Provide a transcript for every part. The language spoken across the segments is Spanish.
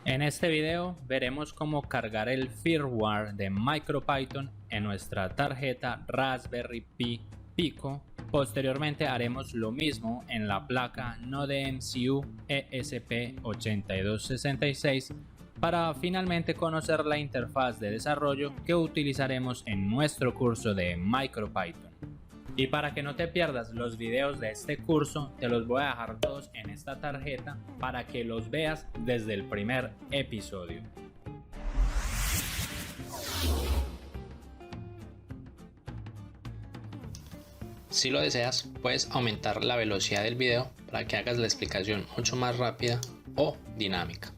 En este video veremos cómo cargar el firmware de MicroPython en nuestra tarjeta Raspberry Pi Pico. Posteriormente haremos lo mismo en la placa NodeMCU ESP8266 para finalmente conocer la interfaz de desarrollo que utilizaremos en nuestro curso de MicroPython. Y para que no te pierdas los videos de este curso, te los voy a dejar todos en esta tarjeta para que los veas desde el primer episodio. Si lo deseas, puedes aumentar la velocidad del video para que hagas la explicación mucho más rápida o dinámica.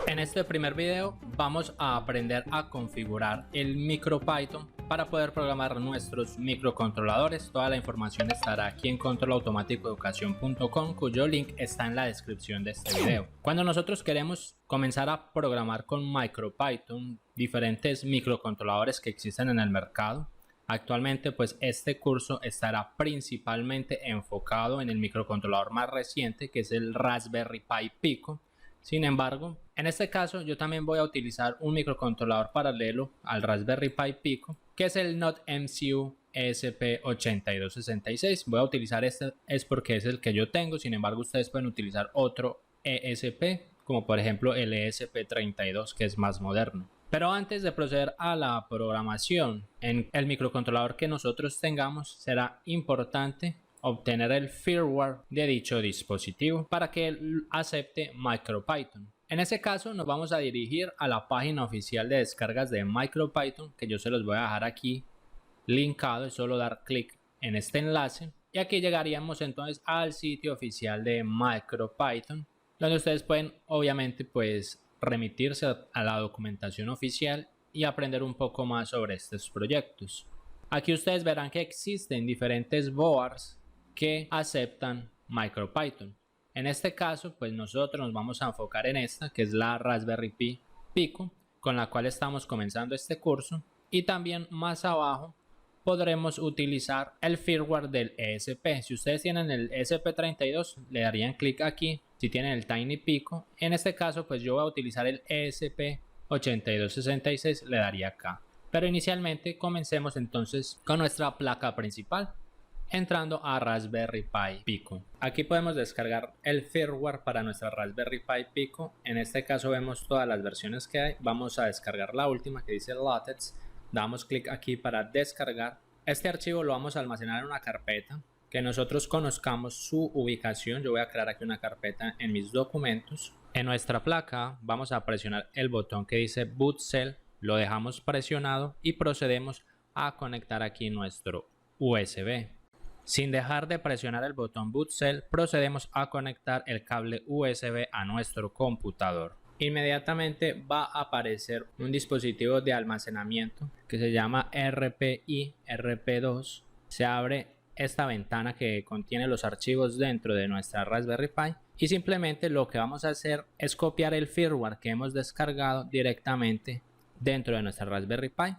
En este primer video vamos a aprender a configurar el MicroPython para poder programar nuestros microcontroladores. Toda la información estará aquí en controlautomáticoeducación.com, cuyo link está en la descripción de este video. Cuando nosotros queremos comenzar a programar con MicroPython diferentes microcontroladores que existen en el mercado, actualmente pues este curso estará principalmente enfocado en el microcontrolador más reciente, que es el Raspberry Pi Pico. Sin embargo, en este caso yo también voy a utilizar un microcontrolador paralelo al Raspberry Pi Pico, que es el NodeMCU ESP8266. Voy a utilizar este es porque es el que yo tengo. Sin embargo, ustedes pueden utilizar otro ESP, como por ejemplo el ESP32, que es más moderno. Pero antes de proceder a la programación en el microcontrolador que nosotros tengamos, será importante obtener el firmware de dicho dispositivo para que él acepte MicroPython. En ese caso nos vamos a dirigir a la página oficial de descargas de MicroPython, que yo se los voy a dejar aquí linkado. Es solo dar clic en este enlace y aquí llegaríamos entonces al sitio oficial de MicroPython, donde ustedes pueden obviamente pues remitirse a la documentación oficial y aprender un poco más sobre estos proyectos. Aquí ustedes verán que existen diferentes boards que aceptan MicroPython. En este caso pues nosotros nos vamos a enfocar en esta, que es la Raspberry Pi Pico, con la cual estamos comenzando este curso, y también más abajo podremos utilizar el firmware del ESP. Si ustedes tienen el ESP32 le darían clic aquí. Si tienen el Tiny Pico, en este caso pues yo voy a utilizar el ESP8266, le daría acá. Pero inicialmente comencemos entonces con nuestra placa principal, entrando a Raspberry Pi Pico. Aquí podemos descargar el firmware para nuestra Raspberry Pi Pico. En este caso vemos todas las versiones que hay. Vamos a descargar la última, que dice LaTeX. Damos clic aquí para descargar. Este archivo lo vamos a almacenar en una carpeta que nosotros conozcamos su ubicación. Yo voy a crear aquí una carpeta en mis documentos. En nuestra placa vamos a presionar el botón que dice Boot Cell. Lo dejamos presionado y procedemos a conectar aquí nuestro USB. Sin dejar de presionar el botón Boot Cell, procedemos a conectar el cable USB a nuestro computador. Inmediatamente va a aparecer un dispositivo de almacenamiento que se llama RPI RP2. Se abre esta ventana que contiene los archivos dentro de nuestra Raspberry Pi y simplemente lo que vamos a hacer es copiar el firmware que hemos descargado directamente dentro de nuestra Raspberry Pi.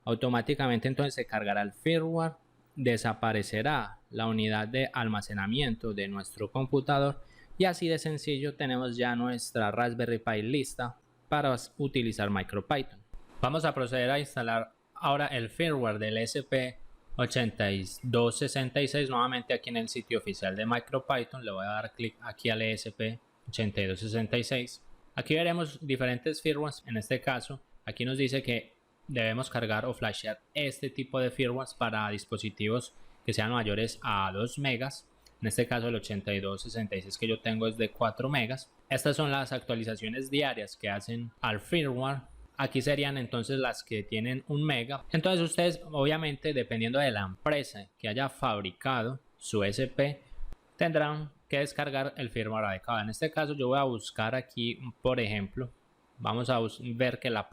Automáticamente entonces se cargará el firmware, desaparecerá la unidad de almacenamiento de nuestro computador y así de sencillo tenemos ya nuestra Raspberry Pi lista para utilizar MicroPython. Vamos a proceder a instalar ahora el firmware del ESP8266 nuevamente aquí en el sitio oficial de MicroPython. Le voy a dar clic aquí al ESP8266. Aquí veremos diferentes firmwares. En este caso aquí nos dice que debemos cargar o flashear este tipo de firmwares para dispositivos que sean mayores a 2 megas. En este caso el 8266 que yo tengo es de 4 megas. Estas son las actualizaciones diarias que hacen al firmware. Aquí serían entonces las que tienen 1 mega. Entonces ustedes obviamente, dependiendo de la empresa que haya fabricado su ESP, tendrán que descargar el firmware adecuado. En este caso yo voy a buscar aquí, por ejemplo, vamos a ver que la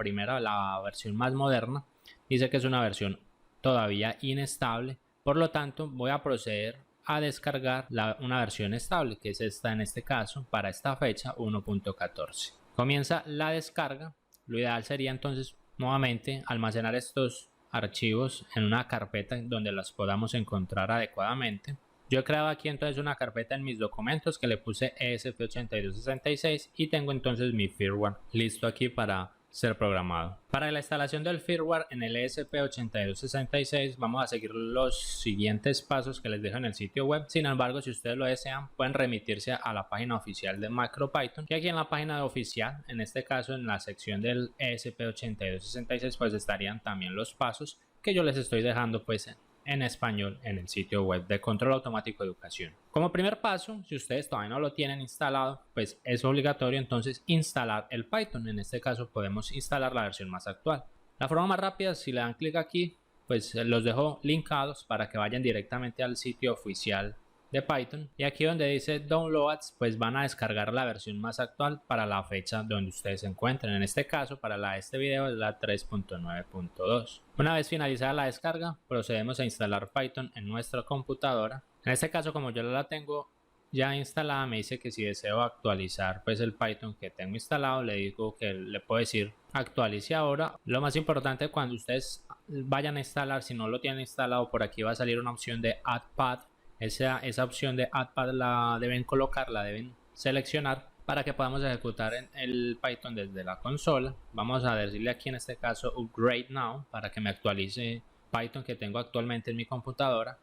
versión más moderna, dice que es una versión todavía inestable. Por lo tanto, voy a proceder a descargar una versión estable, que es esta en este caso, para esta fecha 1.14. Comienza la descarga. Lo ideal sería entonces nuevamente almacenar estos archivos en una carpeta donde los podamos encontrar adecuadamente. Yo he creado aquí entonces una carpeta en mis documentos que le puse ESP8266 y tengo entonces mi firmware listo aquí para ser programado. Para la instalación del firmware en el ESP8266 vamos a seguir los siguientes pasos que les dejo en el sitio web. Sin embargo, si ustedes lo desean, pueden remitirse a la página oficial de MicroPython, y aquí en la página oficial, en este caso en la sección del ESP8266, pues estarían también los pasos que yo les estoy dejando pues en español en el sitio web de Control Automático de Educación. Como primer paso, si ustedes todavía no lo tienen instalado, pues es obligatorio entonces instalar el Python. En este caso podemos instalar la versión más actual. La forma más rápida, si le dan clic aquí, pues los dejo linkados para que vayan directamente al sitio oficial de Python, y aquí donde dice Downloads pues van a descargar la versión más actual para la fecha donde ustedes se encuentren. En este caso para este video es la 3.9.2. Una vez finalizada la descarga, procedemos a instalar Python en nuestra computadora. En este caso, como yo la tengo ya instalada, me dice que si deseo actualizar pues el Python que tengo instalado, le digo que le puedo decir actualice ahora. Lo más importante cuando ustedes vayan a instalar, si no lo tienen instalado, por aquí va a salir una opción de Add Path. Esa opción de Add Path la deben colocar, la deben seleccionar para que podamos ejecutar en el Python desde la consola. Vamos a decirle aquí en este caso Upgrade Now para que me actualice Python que tengo actualmente en mi computadora.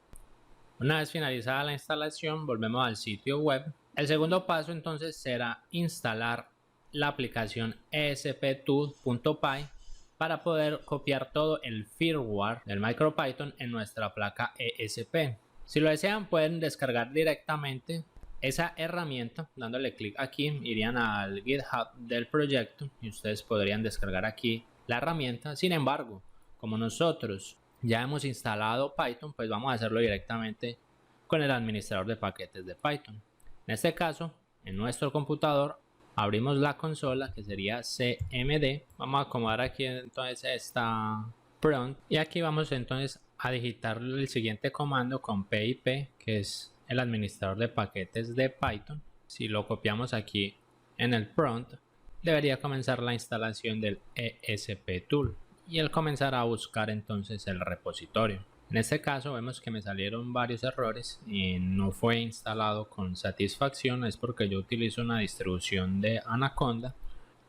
Una vez finalizada la instalación, volvemos al sitio web. El segundo paso entonces será instalar la aplicación esptool.py para poder copiar todo el firmware del MicroPython en nuestra placa ESP. Si lo desean, pueden descargar directamente esa herramienta dándole clic aquí, irían al GitHub del proyecto y ustedes podrían descargar aquí la herramienta. Sin embargo, como nosotros ya hemos instalado Python, pues vamos a hacerlo directamente con el administrador de paquetes de Python. En este caso, en nuestro computador abrimos la consola que sería cmd. Vamos a acomodar aquí entonces esta prompt y aquí vamos entonces a digitar el siguiente comando con pip, que es el administrador de paquetes de Python. Si lo copiamos aquí en el prompt, debería comenzar la instalación del esptool y él comenzará a buscar entonces el repositorio. En este caso vemos que me salieron varios errores y no fue instalado con satisfacción. Es porque yo utilizo una distribución de Anaconda.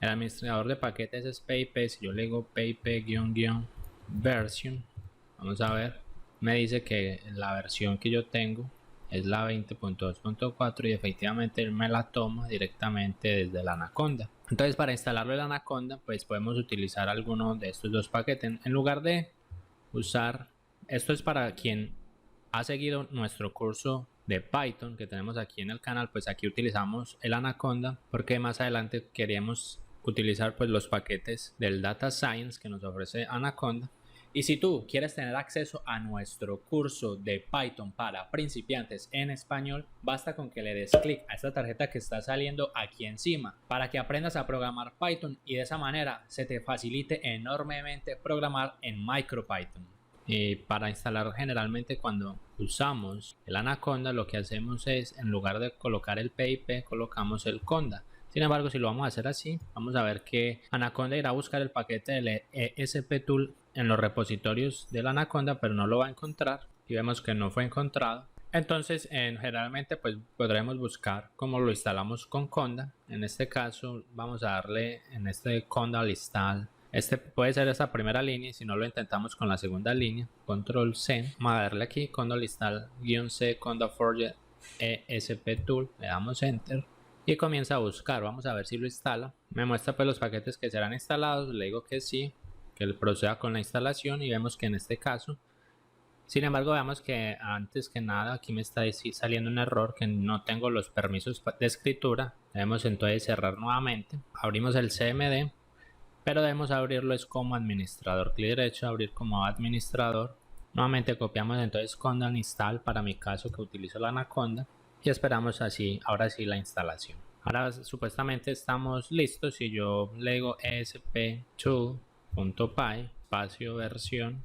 El administrador de paquetes es pip. Si yo le digo pip-version, vamos a ver, me dice que la versión que yo tengo es la 20.2.4 y efectivamente él me la toma directamente desde el Anaconda. Entonces, para instalarlo en Anaconda, pues podemos utilizar alguno de estos dos paquetes en lugar de usar. Esto es para quien ha seguido nuestro curso de Python que tenemos aquí en el canal. Pues aquí utilizamos el Anaconda porque más adelante queremos utilizar pues los paquetes del Data Science que nos ofrece Anaconda. Y si tú quieres tener acceso a nuestro curso de Python para principiantes en español, basta con que le des clic a esta tarjeta que está saliendo aquí encima para que aprendas a programar Python y de esa manera se te facilite enormemente programar en MicroPython. Y para instalar, generalmente cuando usamos el Anaconda, lo que hacemos es, en lugar de colocar el pip, colocamos el conda. Sin embargo, si lo vamos a hacer así, vamos a ver que Anaconda irá a buscar el paquete del esptool en los repositorios del Anaconda, pero no lo va a encontrar y vemos que no fue encontrado. Entonces, generalmente pues podremos buscar cómo lo instalamos con conda. En este caso vamos a darle en este conda install. Este puede ser esta primera línea y si no lo intentamos con la segunda línea, control C, vamos a darle aquí conda install -c conda forge esptool, le damos enter y comienza a buscar. Vamos a ver si lo instala. Me muestra pues los paquetes que serán instalados, le digo que sí, que él proceda con la instalación y vemos que en este caso, sin embargo, veamos que antes que nada aquí me está saliendo un error que no tengo los permisos de escritura. Debemos entonces cerrar nuevamente, abrimos el cmd, pero debemos abrirlo es como administrador, clic derecho, abrir como administrador. Nuevamente copiamos entonces conda install para mi caso que utilizo la Anaconda y esperamos así, ahora sí la instalación. Ahora supuestamente estamos listos. Si yo le digo esptool.py espacio version,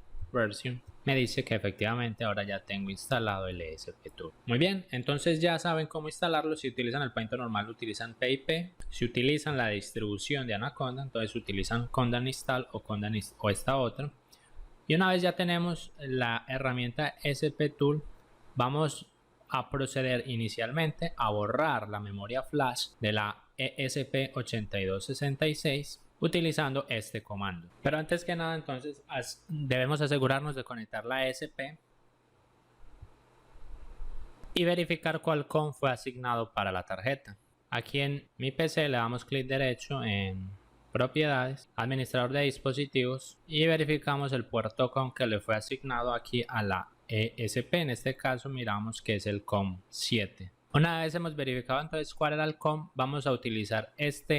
me dice que efectivamente ahora ya tengo instalado el esptool. Muy bien, entonces ya saben cómo instalarlo. Si utilizan el Python normal utilizan pip. Si utilizan la distribución de Anaconda, entonces utilizan conda install o esta otra. Y una vez ya tenemos la herramienta esptool, vamos a proceder inicialmente a borrar la memoria flash de la ESP8266 utilizando este comando. Pero antes que nada, entonces debemos asegurarnos de conectar la ESP y verificar cuál COM fue asignado para la tarjeta. Aquí en mi PC le damos clic derecho en propiedades, administrador de dispositivos y verificamos el puerto COM que le fue asignado aquí a la ESP. En este caso miramos que es el COM 7. Una vez hemos verificado entonces cuál era el COM, vamos a utilizar esta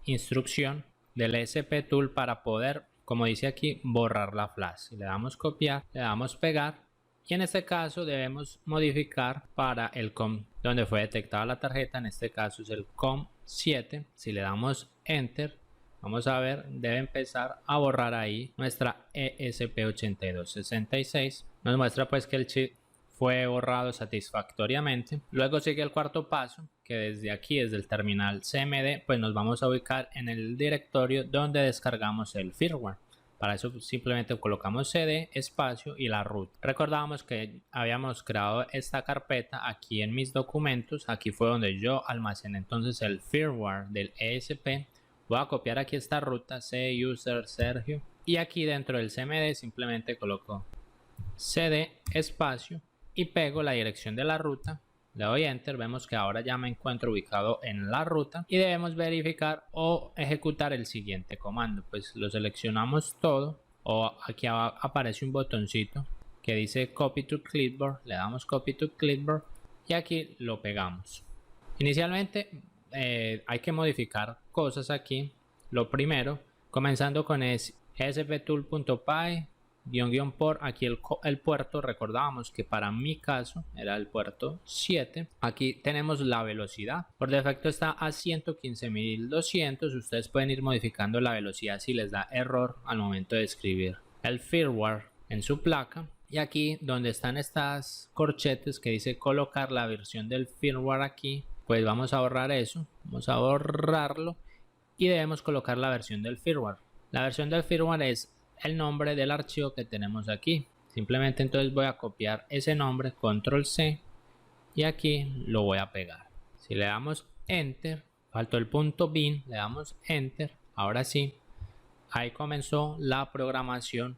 instrucción del ESP Tool para poder, como dice aquí, borrar la flash. Le damos copiar, le damos pegar. Y en este caso debemos modificar para el COM donde fue detectada la tarjeta. En este caso es el COM 7. Si le damos Enter, vamos a ver, debe empezar a borrar ahí nuestra ESP8266. Nos muestra pues que el chip fue borrado satisfactoriamente. Luego sigue el cuarto paso, que desde aquí, desde el terminal CMD, pues nos vamos a ubicar en el directorio donde descargamos el firmware. Para eso simplemente colocamos cd, espacio y la root. Recordábamos que habíamos creado esta carpeta aquí en mis documentos. Aquí fue donde yo almacené entonces el firmware del ESP. Voy a copiar aquí esta ruta, cuser Sergio. Y aquí dentro del cmd simplemente coloco cd, espacio y pego la dirección de la ruta. Le doy enter, vemos que ahora ya me encuentro ubicado en la ruta y debemos verificar o ejecutar el siguiente comando. Pues lo seleccionamos todo, o aquí abajo aparece un botoncito que dice copy to clipboard, le damos copy to clipboard y aquí lo pegamos. Inicialmente hay que modificar cosas aquí. Lo primero, comenzando con esptool.py --por, aquí el puerto, recordábamos que para mi caso era el puerto 7. Aquí tenemos la velocidad, por defecto está a 115.200. Ustedes pueden ir modificando la velocidad si les da error al momento de escribir el firmware en su placa. Y aquí donde están estas corchetes que dice colocar la versión del firmware, aquí pues vamos a borrar eso, vamos a borrarlo y debemos colocar la versión del firmware. La versión del firmware es el nombre del archivo que tenemos aquí. Simplemente entonces voy a copiar ese nombre, control C, y aquí lo voy a pegar. Si le damos enter, faltó el punto bin, le damos enter, ahora sí, ahí comenzó la programación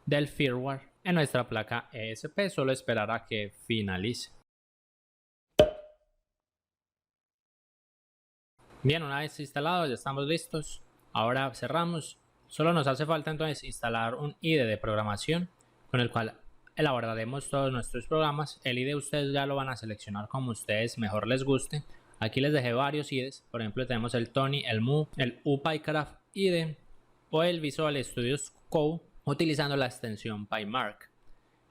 del firmware en nuestra placa ESP. Solo esperar a que finalice. Bien, una vez instalado ya estamos listos. Ahora cerramos. Solo nos hace falta entonces instalar un IDE de programación con el cual elaboraremos todos nuestros programas. El IDE ustedes ya lo van a seleccionar como ustedes mejor les guste. Aquí les dejé varios IDEs. Por ejemplo, tenemos el Tony, el Mu, el UPyCraft IDE o el Visual Studio Code utilizando la extensión PyMark.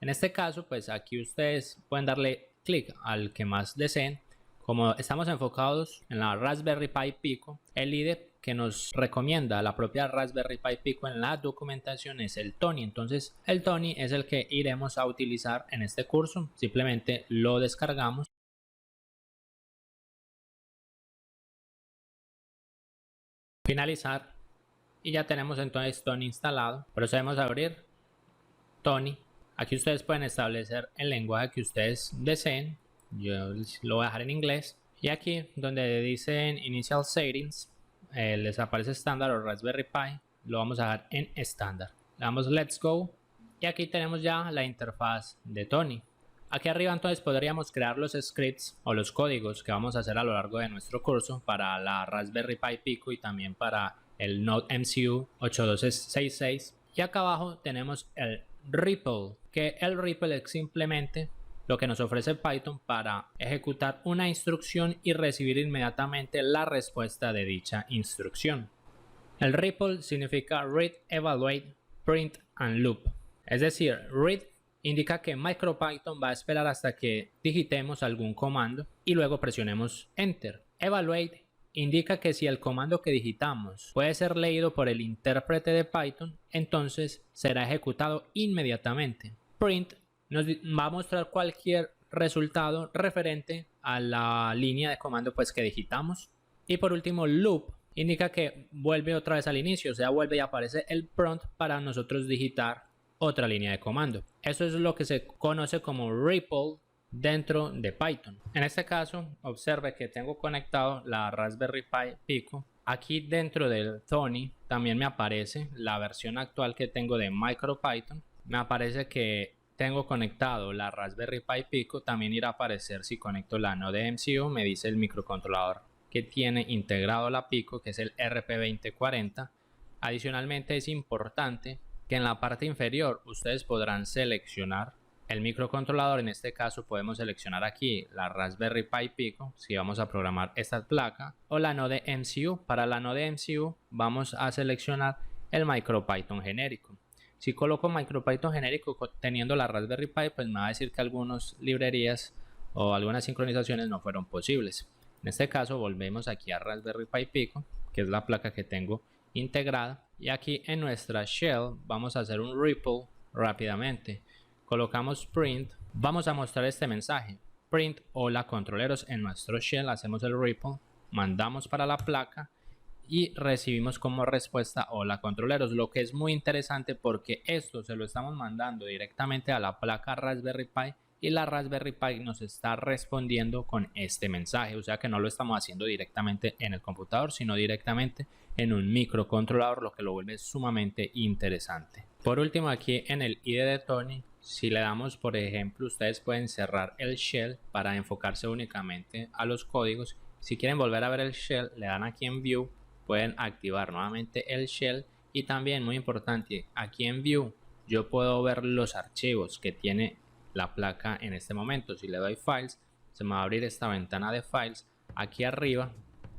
En este caso, pues aquí ustedes pueden darle clic al que más deseen. Como estamos enfocados en la Raspberry Pi Pico, el IDE que nos recomienda la propia Raspberry Pi Pico en la documentación es el Tony. Entonces el Tony es el que iremos a utilizar en este curso. Simplemente lo descargamos. Finalizar y ya tenemos entonces Tony instalado. Procedemos a abrir Tony. Aquí ustedes pueden establecer el lenguaje que ustedes deseen. Yo lo voy a dejar en inglés. Y aquí donde dicen Initial Settings, les aparece estándar o Raspberry Pi, lo vamos a dejar en estándar. Le damos Let's Go y aquí tenemos ya la interfaz de Tony. Aquí arriba entonces podríamos crear los scripts o los códigos que vamos a hacer a lo largo de nuestro curso para la Raspberry Pi Pico y también para el Node MCU 8266. Y acá abajo tenemos el REPL, que el REPL es simplemente lo que nos ofrece Python para ejecutar una instrucción y recibir inmediatamente la respuesta de dicha instrucción. El REPL significa Read, Evaluate, Print and Loop. Es decir, Read indica que MicroPython va a esperar hasta que digitemos algún comando y luego presionemos Enter. Evaluate indica que si el comando que digitamos puede ser leído por el intérprete de Python, entonces será ejecutado inmediatamente. Print nos va a mostrar cualquier resultado referente a la línea de comando pues que digitamos. Y por último, Loop indica que vuelve otra vez al inicio, o sea, vuelve y aparece el prompt para nosotros digitar otra línea de comando. Eso es lo que se conoce como REPL, dentro de Python. En este caso, observe que tengo conectado la Raspberry Pi Pico. Aquí dentro del Tony también me aparece la versión actual que tengo de MicroPython. Me aparece que tengo conectado la Raspberry Pi Pico. También irá a aparecer si conecto la Node MCU. Me dice el microcontrolador que tiene integrado la Pico, que es el RP2040. Adicionalmente es importante que en la parte inferior ustedes podrán seleccionar el microcontrolador. En este caso podemos seleccionar aquí la Raspberry Pi Pico si vamos a programar esta placa, o la Node MCU. Para la Node MCU vamos a seleccionar el MicroPython genérico. Si coloco MicroPython genérico teniendo la Raspberry Pi, pues me va a decir que algunas librerías o algunas sincronizaciones no fueron posibles. En este caso volvemos aquí a Raspberry Pi Pico, que es la placa que tengo integrada, y aquí en nuestra shell vamos a hacer un ripple rápidamente. Colocamos print, vamos a mostrar este mensaje: print hola controleros. En nuestro shell hacemos el ripple, mandamos para la placa y recibimos como respuesta hola controleros, lo que es muy interesante porque esto se lo estamos mandando directamente a la placa Raspberry Pi y la Raspberry Pi nos está respondiendo con este mensaje. O sea que no lo estamos haciendo directamente en el computador, sino directamente en un microcontrolador, lo que lo vuelve sumamente interesante. Por último, aquí en el IDE de Tony, si le damos, por ejemplo, ustedes pueden cerrar el shell para enfocarse únicamente a los códigos. Si quieren volver a ver el shell, le dan aquí en View, pueden activar nuevamente el shell. Y también, muy importante, aquí en View yo puedo ver los archivos que tiene la placa en este momento. Si le doy Files, se me va a abrir esta ventana de Files. Aquí arriba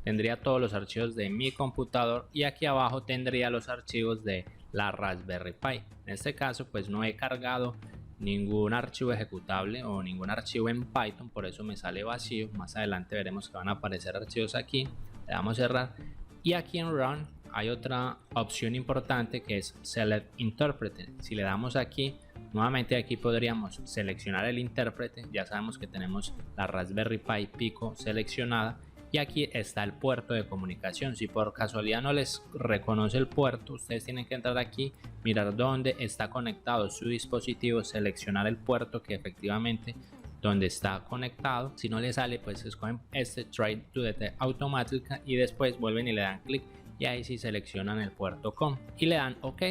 tendría todos los archivos de mi computador y aquí abajo tendría los archivos de la Raspberry Pi. En este caso pues no he cargado ningún archivo ejecutable o ningún archivo en Python, por eso me sale vacío. Más adelante veremos que van a aparecer archivos aquí. Le damos a cerrar y aquí en Run hay otra opción importante que es Select Interpreter. Si le damos aquí, nuevamente aquí podríamos seleccionar el intérprete. Ya sabemos que tenemos la Raspberry Pi Pico seleccionada y aquí está el puerto de comunicación. Si por casualidad no les reconoce el puerto, ustedes tienen que entrar aquí, mirar dónde está conectado su dispositivo, seleccionar el puerto que efectivamente donde está conectado. Si no les sale, pues escogen este Try to Detect Automática y después vuelven y le dan clic y ahí sí seleccionan el puerto COM y le dan OK.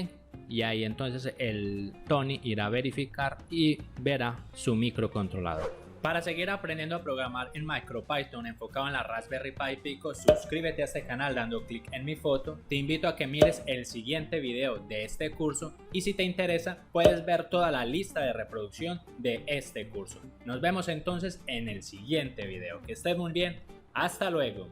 Y ahí entonces el Tony irá a verificar y verá su microcontrolador. Para seguir aprendiendo a programar en MicroPython enfocado en la Raspberry Pi Pico, suscríbete a este canal dando clic en mi foto. Te invito a que mires el siguiente video de este curso y si te interesa puedes ver toda la lista de reproducción de este curso. Nos vemos entonces en el siguiente video. Que estés muy bien. Hasta luego.